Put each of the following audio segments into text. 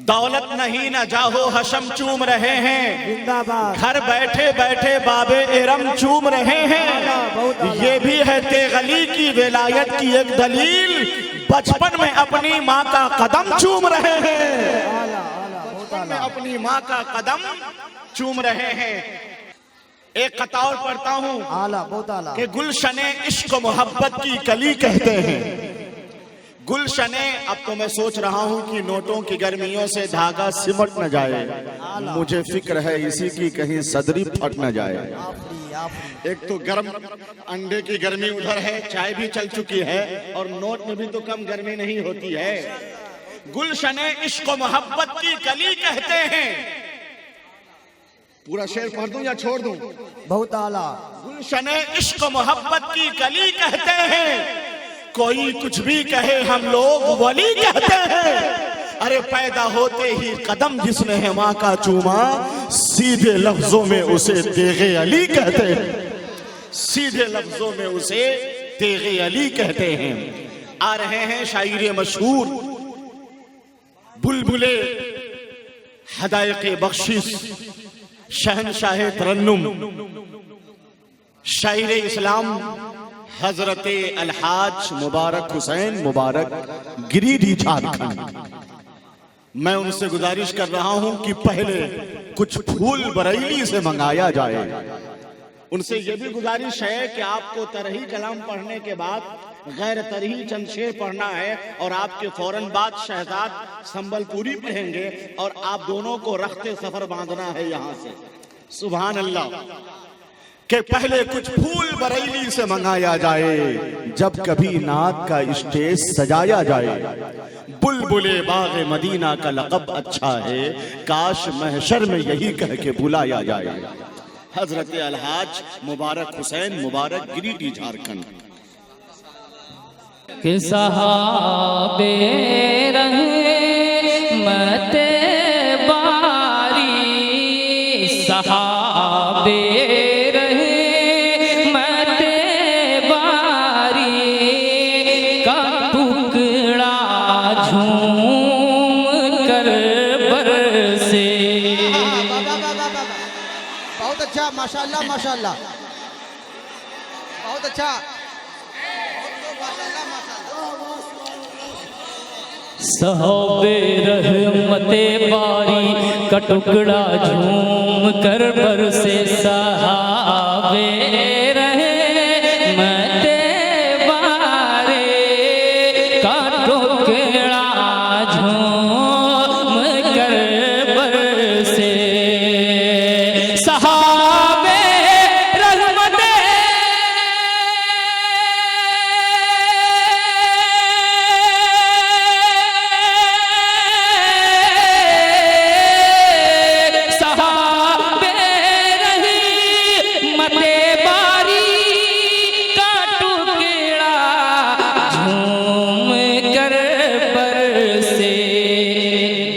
दौलत नहीं न जाहो हशम चूम रहे हैं, जिंदाबाद। घर बैठे बैठे बाबे एरम चूम रहे हैं। ये भी है तेगली की विलायत की एक दलील, बचपन में अपनी माँ का कदम चूम रहे हैं, बचपन में अपनी माँ का कदम चूम रहे हैं। एक कतार पढ़ता हूँ आला, बहुत आला। कि गुलशने इश्क मोहब्बत की कली कहते हैं। गुलशने, अब तो मैं सोच रहा हूँ कि नोटों की गर्मियों से धागा सिमट न जाए, मुझे फिक्र है इसी की कहीं सदरी फट न जाए। एक तो गर्म अंडे की गर्मी उधर है, चाय भी चल चुकी है और नोट में भी तो कम गर्मी नहीं होती है। गुलशने इश्क मोहब्बत की कली कहते हैं। पूरा शेर पढ़ दूं या छोड़ दूं? बहुत आला। गुलशने इश्क मोहब्बत की कली कहते हैं, कोई कुछ भी कहे हम लोग वली कहते हैं। अरे पैदा होते ही कदम जिसने है माँ का चूमा, सीधे लफ्जों में उसे तेगे अली कहते हैं, सीधे लफ्जों में उसे तेगे अली कहते हैं। आ रहे हैं शायरी मशहूर बुलबुले हदायक़े बख्शिश शहनशाह तरन्नुम शायर इस्लाम हजरत अलहाज मुबारक हुसैन मुबारक गिरिडीह झारखंड। मैं उनसे गुजारिश कर रहा हूं कि पहले कुछ फूल बरेली से मंगाया जाए। उनसे यह भी गुजारिश है कि आपको तरही कलाम पढ़ने के बाद गैर तरही चंद शेर पढ़ना है और आपके फौरन बाद शहजाद संबलपुरी पढ़ेंगे और आप दोनों को रखते सफर बांधना है यहां से। सुभान अल्लाह। कि पहले कुछ फूल बरेली से मंगाया जाए, जब कभी नात का स्टेज सजाया जाए। बुलबुले बाग़े मदीना का लक़ब अच्छा है, काश महशर में यही कह के बुलाया जाए। हजरत अलहाज मुबारक हुसैन मुबारक गिरिडीह झारखंड। कि सहाबे रहमत बारी, सहाबे रहमत बारी का टुकड़ा झूम कर बरसे। बहुत अच्छा, माशाल्लाह माशाल्लाह, बहुत अच्छा। सहाबे रहमते बारी का टुकड़ा झूम कर बरसे, सहाबे रहमते बारी का टुकड़ा झूम कर बरसे। सहाबे रहमते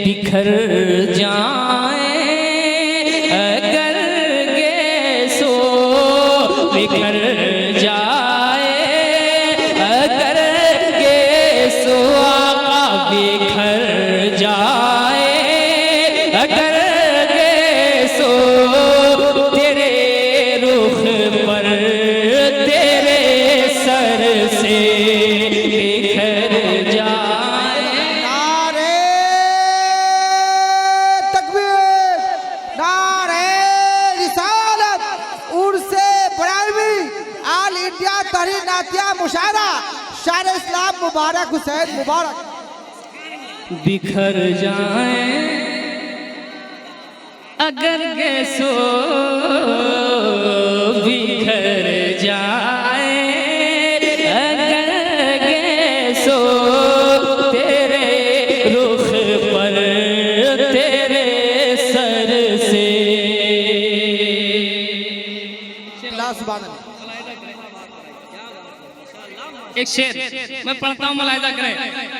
बिखर जाए अगर गे सो, बिखर जाए अगर गे सो, आका बिखर जाए अगर गे सो, तेरे रुख पर तेरे सर से बिखर जाए। मुशायरा शायर इस्लाम मुबारक हुसैन मुबारक। बिखर जाए अगर गे सो, बिखर जाए अगर गे सो, तेरे रुख पर तेरे सर से। एक शेर मैं पढ़ता हूँ, मुलाहिजा करें।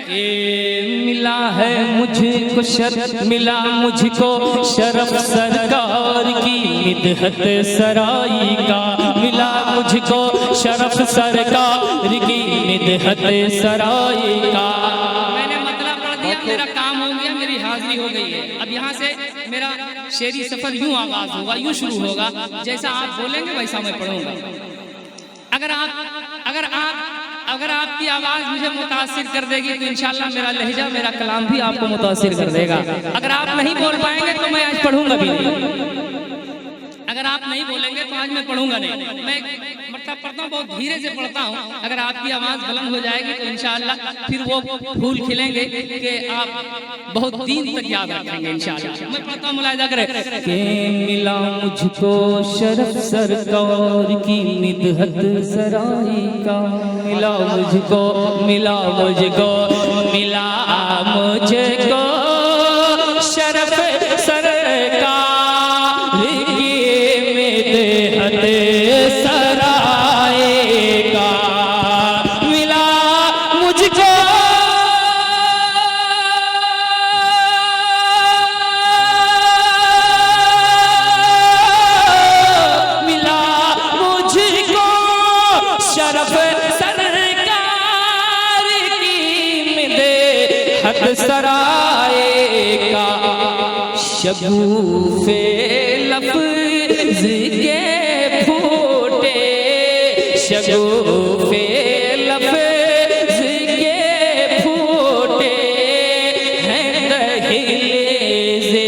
ये मिला है मुझको शरफ, मिला मुझको शरफ सरकार की मिदहत सराई का, मिला मुझको शरफ सरकार की मिदहत सराई का। मैंने मतलब पढ़ दिया, मेरा काम हो गया, मेरी हाजिरी हो गई है। अब यहाँ से मेरा शेरी सफर यूं आगाज होगा, यूं शुरू होगा, जैसा आप बोलेंगे वैसा मैं पढ़ूंगा। अगर आपकी आवाज मुझे मुतासिर कर देगी तो इंशाल्लाह मेरा लहजा, मेरा कलाम भी आपको मुतासिर कर देगा। अगर आप नहीं बोल पाएंगे तो मैं आज पढ़ूंगा भी नहीं। अगर आप नहीं बोलेंगे तो आज मैं पढ़ूंगा नहीं। मैं मतलब पढ़ता हूँ, बहुत धीरे से पढ़ता हूँ। अगर आपकी आवाज बुलंद हो जाएगी तो इंशाअल्लाह फिर वो फूल खिलेंगे कि आप बहुत दिन तक याद रखेंगे इंशाअल्लाह। मैं पढ़ता हूँ, मुलाहिजा करें। के मिला मुझको शरफ सरकार की निदहत सराय का, मिला मुझको, मिला मुझको, मिला मुझको शरफ सरकार सराय का, मिला मुझको मिला मुझको शरफ सरकार की मिदहत सराय का, शगुफ़े लफ्ज़ के शगुफ़े लफ्ज़ के फूटे हैं दहलीज़े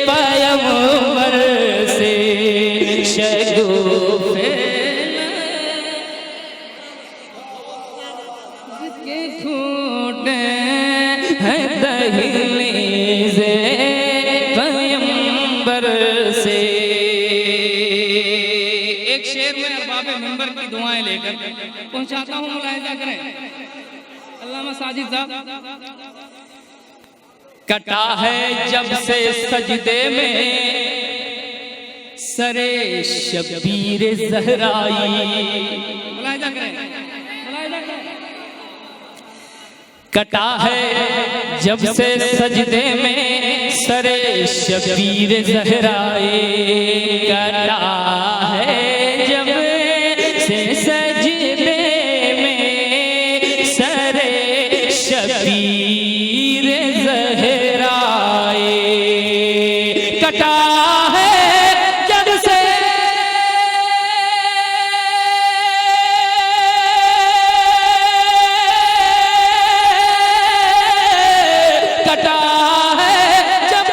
पैगंबर से, शगुफ़े के फूटे हैं दहलीज़े पैगंबर से। एक शेर में अरबाब मिंबर की दुआएं लेकर पहुंचाता हूं, मुलाहिजा करें। अल्लामा साजिद साहब। कटा है जब से सजदे में सरे शबीर ज़हराई, मुलाहिजा करें, मुलाहिजा करें। कटा है जब से सजदे में सरे शबीर ज़हराई, कटा है जब से सजदे में सरे शबीर ज़हराई, कटा है जब से कटा है जब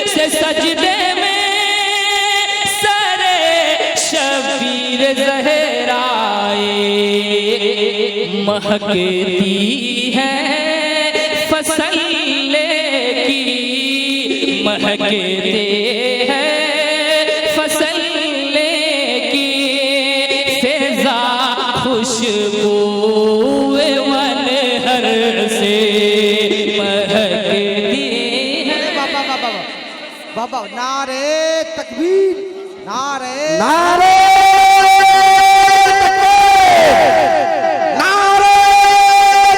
से सजदे में सरे शबीर ज़हराई, महकती है फसल की, महकते हैं फसल की फ़िज़ा खुशबू मनहर से, महकती है। बाबा नारे तकबीर, नारे नारे नारे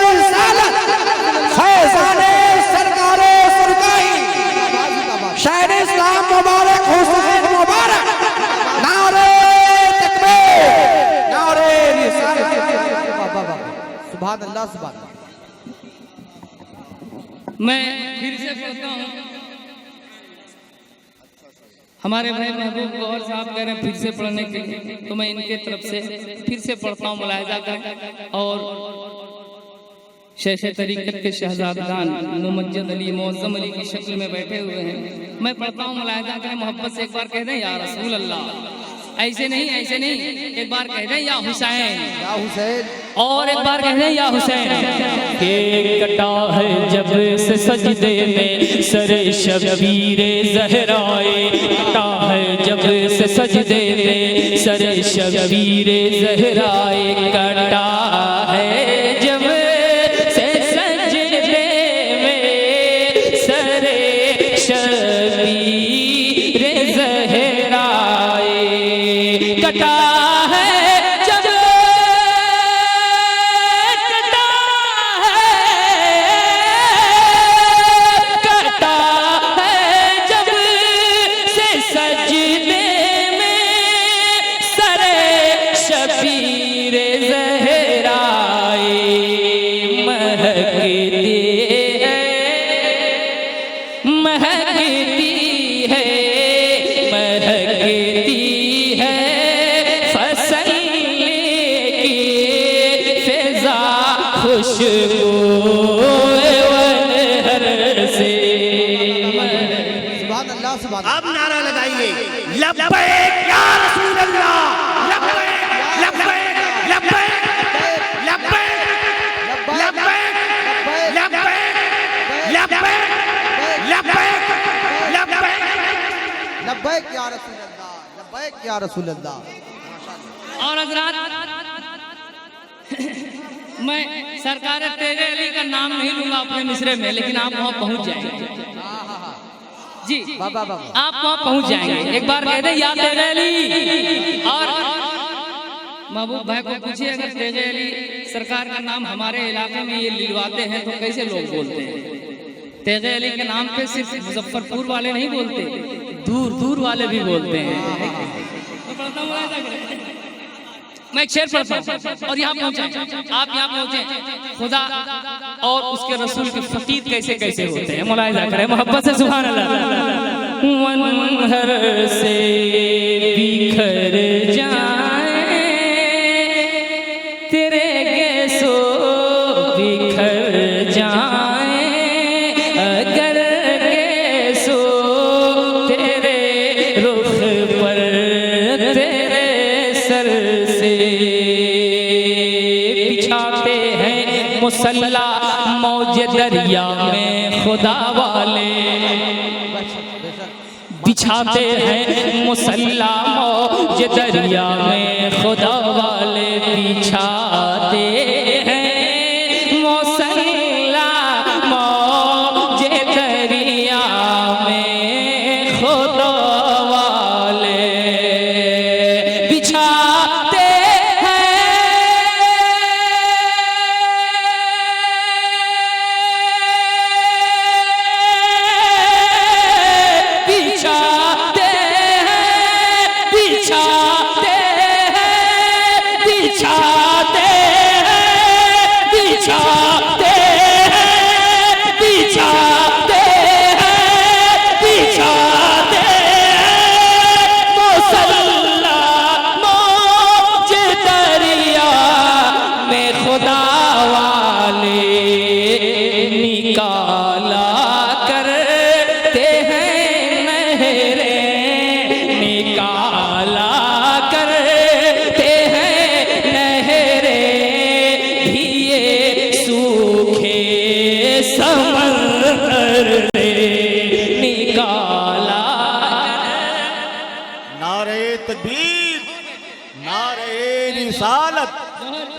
रिसालत, फैज़ाने सरकारे सरकाई, शायर इस्लाम मुबारक हुसैन मुबारक, नारे तकबीर, नारे रिसालत। बाबा सुभान अल्लाह, सुभान अल्लाह। मैं फिर से पढ़ता हूँ। हमारे भाई महबूब गौहर साहब कह रहे हैं फिर से पढ़ने के लिए, तो मैं इनके तरफ से फिर से पढ़ता हूँ, मुलाहिजा करें। और शेख तरीक़त के शहजादान मुमज्जद अली मुअज़्ज़म अली की शक्ल में बैठे हुए हैं। मैं पढ़ता हूँ, मुलाहिजा करें। मोहब्बत से एक बार कह दें या रसूल अल्लाह, ऐसे नहीं, ऐसे नहीं, एक बार कह दें या हुसैन, या हुसैन, और एक बार कह दें या हुसैन। के कटा है जब से सजदे में सरे शबीर ज़हराए, कटा है जब से सजदे में सरे शबीर ज़हराए, कटा है जब से सजदे में सरे शबीर ज़हराए, कटा है जब, कटा है जब से सजदे में सरे शबीर ज़हराए, महकते हैं महकती है फसल की फिजा खुशबू से। सुभान अल्लाह सुभान अब नारा लगाइए, लब्बैक या रसूल अल्लाह, लब्बैक लब्बैक लब्बैक लब्बैक लब्बैक लब्बैक लब्बैक लब्बैक लब्बैक लब्बैक या रसूल अल्लाह, लब्बैक या रसूल अल्लाह। और हजरात, मैं सरकार तेज अली का नाम नहीं लूंगा अपने मिसरे में, लेकिन आप वहां पहुंच जाएंगे जी, बाबा बाबा आप वहां पहुंच जाएंगे। एक बार कह दे या तेज अली। और महबूब भाई को पूछिए, अगर तेज अली सरकार का नाम हमारे इलाके में ये लिलवाते हैं तो कैसे लोग बोलते हैं? तेज अली के नाम पे सिर्फ मुजफ्फरपुर वाले नहीं बोलते, दूर दूर वाले भी बोलते हैं। मैं एक शेर पढ़ता हूं और यहाँ पहुंचे, आप यहाँ पहुंचे। खुदा और उसके रसूल के फकीर कैसे कैसे होते हैं, मुलाहिजा करें मोहब्बत से। सुभान अल्लाह। वनहर से बिखर जाए तेरे गेसो बिखर जाए, अगर गेसो तेरे रुख पर तेरे सर से बिछाते हैं मुसल्ला मौज दरिया में खुदा वाले, बिछाते हैं मुसल्ला मौज दरिया में खुदा वाले, बिछाते हैं मुसल्ला मौज दरिया में खुदा वाले, बिछाते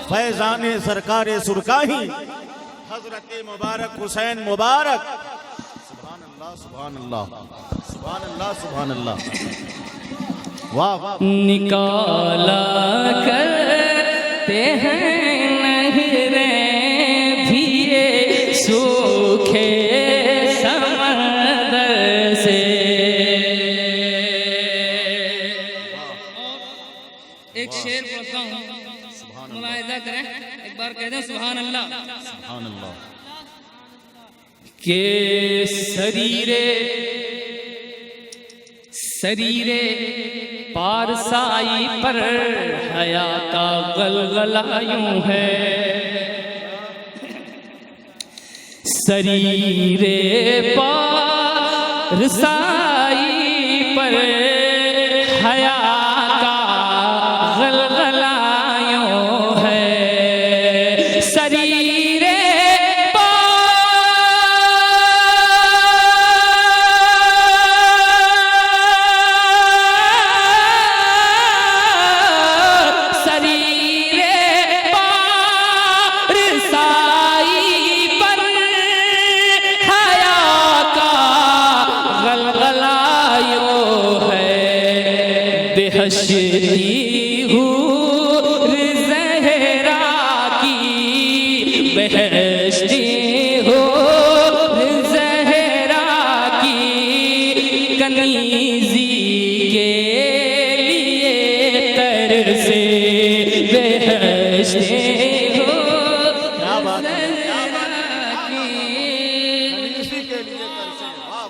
फैजाने सरकारे सुरकाही हजरत मुबारक हुसैन मुबारक। सुभान अल्लाह सुभान अल्लाह सुभान अल्लाह सुभान अल्लाह। वाह वाह। निकाला करते हैं नहरें भी ये सूखे समंदर से। एक शेर पढ़ता हूँ, मुलाहिजा करें, एक बार कह दें सुभान अल्लाह। सुभान अल्लाह। के शरीरे शरीरे पारसाई पर हया का गलगला यूं है, शरीरे पारसाई पर हया का गलगला यूं है, शरीरे बेहशती हूँ ज़हरा की, बेहशती हूँ ज़हरा की, कनीज़ी के लिए तरसे बेहशती हूँ ज़हरा की। इसी के लिए तरसे। वाह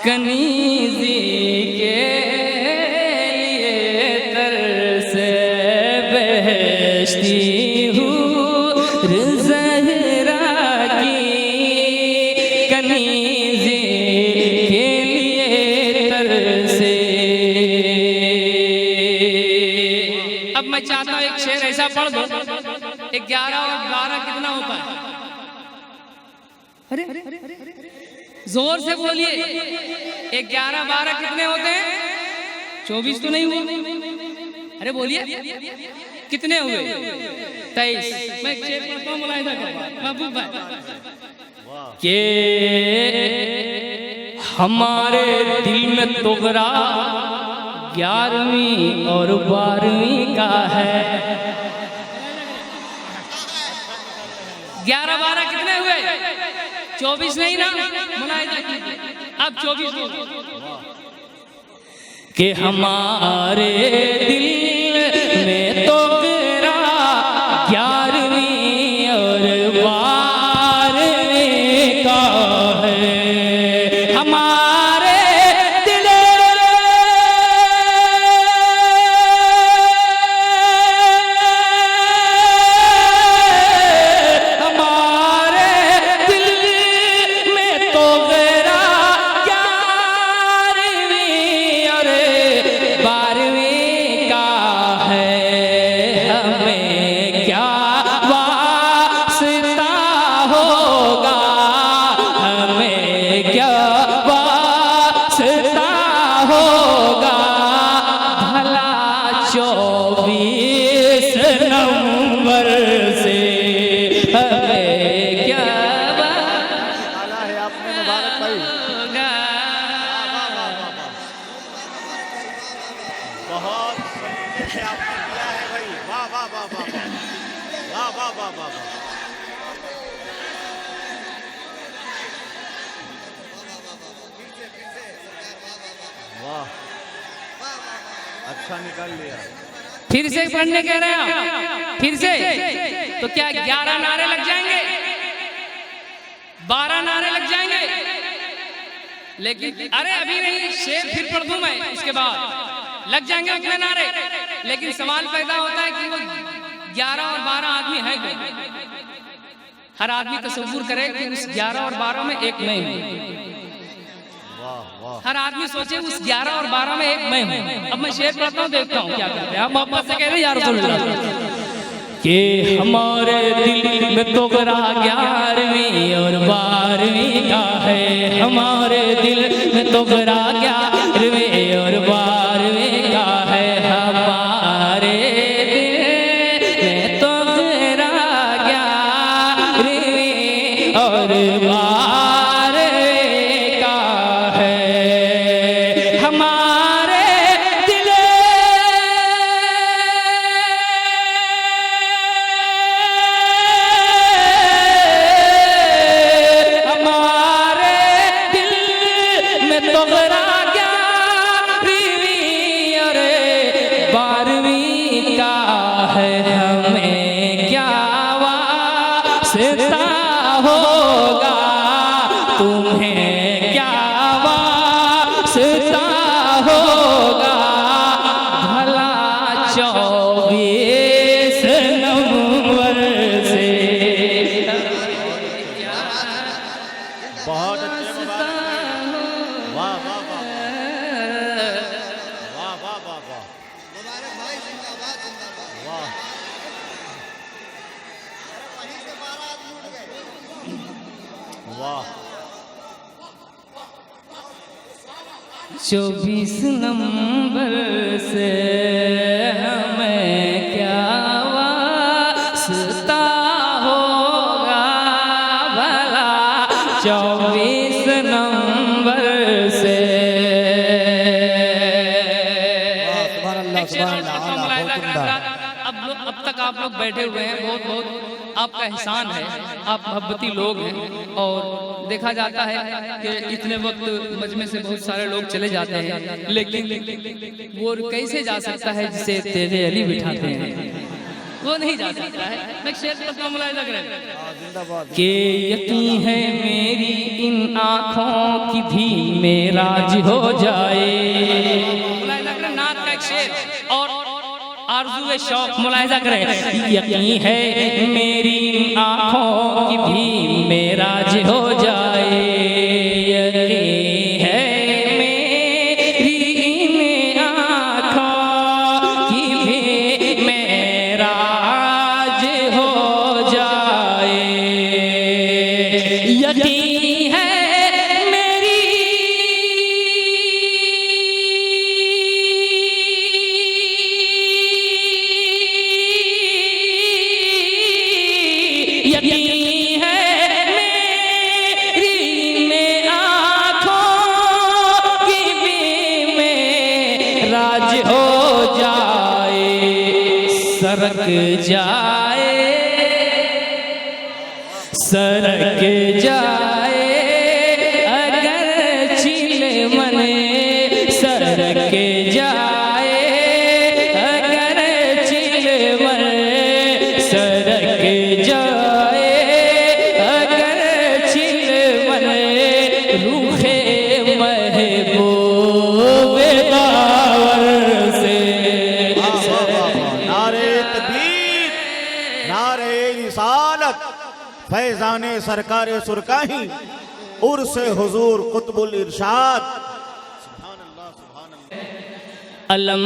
कनीज़ी के लिए तरसे बहश्ती हूँ ज़हरा की, कनीज़ी के लिए तरसे। अब मैं चाहता हूँ एक शेर ऐसा पढ़ दो, 11 और 12 कितना होता है? अरे जोर से बोलिए, 11 12 कितने होते हैं? 24 तो नहीं हुए? अरे बोलिए कितने हुए? 23। मैं एक शेर पढ़ता हूँ, मुलाहिजा करो महबूब भाई। के हमारे दिल में तोगरा 11वीं और 12वीं का है। 11 12 कितने हुए? 24 नहीं ना? मुलाहिजा कीजिए, अब 24 के हमारे दिल में तो तेरा 11वीं और 12वीं का है। हमारे दिल अच्छा निकाल लिया। फिर से पढ़ने कह रहे हैं आप? फिर से तो क्या 11 नारे लग जाएंगे? 12 नारे लग जाएंगे? लेकिन अरे अभी नहीं, शेर फिर पढ़ दूं मैं, उसके बाद लग जाएंगे उतने नारे। लेकिन सवाल पैदा होता है कि वो 11 और 12 आदमी है कौन? हर आदमी तसव्वुर करे कि उस 11 और 12 में एक मैं हूं। हर आदमी सोचे उस 11 और 12 में एक मैं हूं। अब मैं शेर पढ़ता हूं, देखता हूं क्या कहते हैं आप। मोहब्बत से कह रहे हैं या रसूल अल्लाह कि हमारे दिल में तो गरा 11वीं और 12वीं का है। हमारे दिल में तो गरा 11वीं और 12वीं का है। हमारे दिल में तो गरा 11वीं और 12वीं का है। हमारे दिल में तो गरा 11वीं और 12वीं का है। हमें क्या वास्ता होगा, तुम्हें क्या वास्ता होगा, भला 24 नवंबर से। बहुत अच्छे मुबारक। वाह वाह वाह वाह वाह वाह वाह मुबारक भाई, जिंदाबाद जिंदाबाद। वाह। वहीं से 12 आदमी उठ गए। वाह 24 नंबर से हमें क्या वास्ता होगा, भला 24 नंबर से। अब तक आप लोग बैठे हुए हैं, बहुत बहुत आपका एहसान है। आप मोहब्बती लोग हैं और देखा जाता है कि इतने वक्त मजमे से बहुत सारे लोग चले जाते हैं, लेकिन वो कैसे जा सकता है जिसे तेरे अली बिठाते हैं, वो नहीं जा सकता है। मैं शेर का मुलाहिजा करें। कि यकीन है मेरी इन आँखों की भी मेराज हो जाए। नात का एक शेर और आरज़ू शौक मुलाहिजा करें। यकीन है मेरी इन आँखों की भी मेराज हो जाए। यकीन है मेरी इन आँखों की भी मेराज हो जाए। यकीन है यकीन है मेरी में आँखों की भी में राज हो जाए। सरक जाए सरक जाए अगर चिल मने सरक जाए अगर चिल मने सरक जाए फैजाने सरकारे सुरकाही उर्स हुजूर कुतुबुल इरशाद। अलम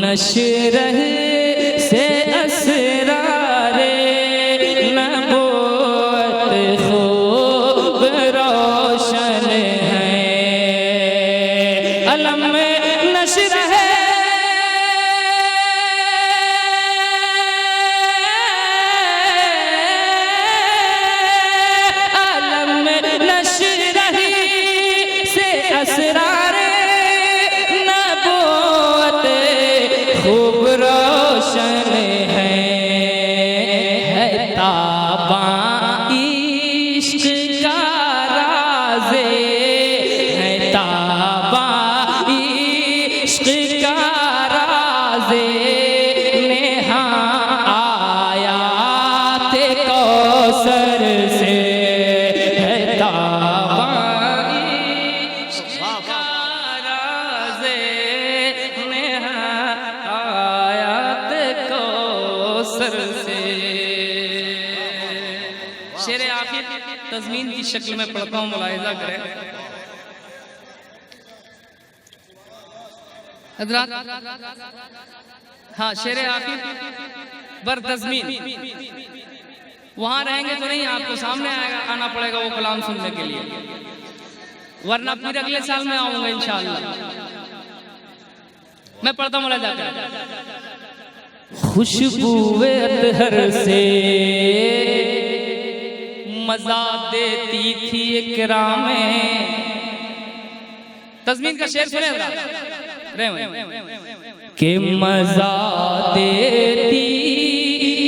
नशरह से असरारे नबूवत खूब रोशन है। अलम नशरह असरारे नबूवत खूब रोशन है ताबा इश्क का राज़े है ताबा इश्क का राज़े नेहा आयात कौसर से है ताबा शेर आखिर तज़मीन की शक्ल में पढ़ता हूँ, मुलाहिज़ा करें। हज़रात हाँ शेर आखिर बर तज़मीन वहाँ रहेंगे तो नहीं, आपको सामने आना पड़ेगा वो कलाम सुनने के लिए, वरना फिर अगले साल में आऊँगा इंशाअल्लाह। मैं पढ़ता हूँ, मुलाहिज़ा करें। खुशबूए अतहर से मजा देती थी इकराम में। तज़मीन का शेर सुने कि मजा देती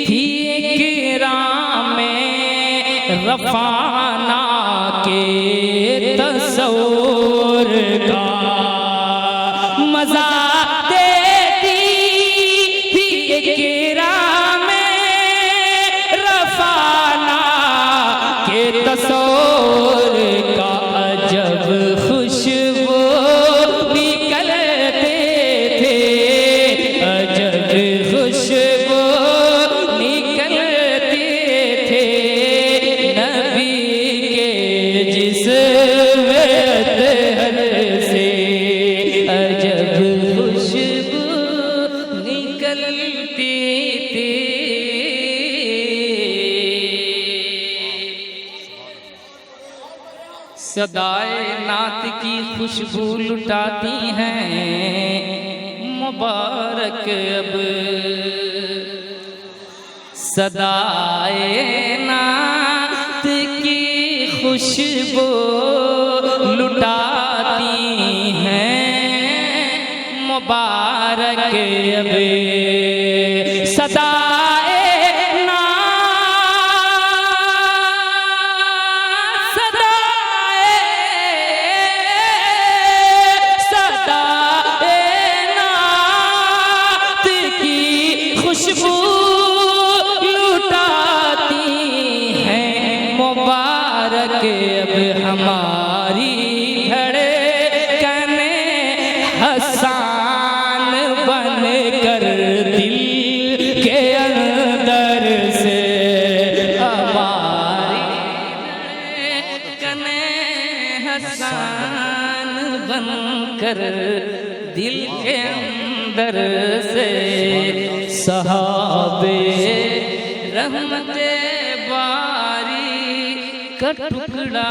थी इकराम में रफ़ाना के तस्वुर का। मजा देती थी इकराम तस्वुर का अजब खुशबू निकलते थे, अजब खुशबू निकलते थे नबी के जिस्म अतहर से। अजब खुशबू निकलती थी। सदाए नात की खुशबू लुटाती हैं मुबारक अब। सदाए नात की खुशबू लुटाती हैं मुबारक अब। सदाए खुशबू लुटाती हैं कर दिल के अंदर से सहाबे रहमते बारी का टुकड़ा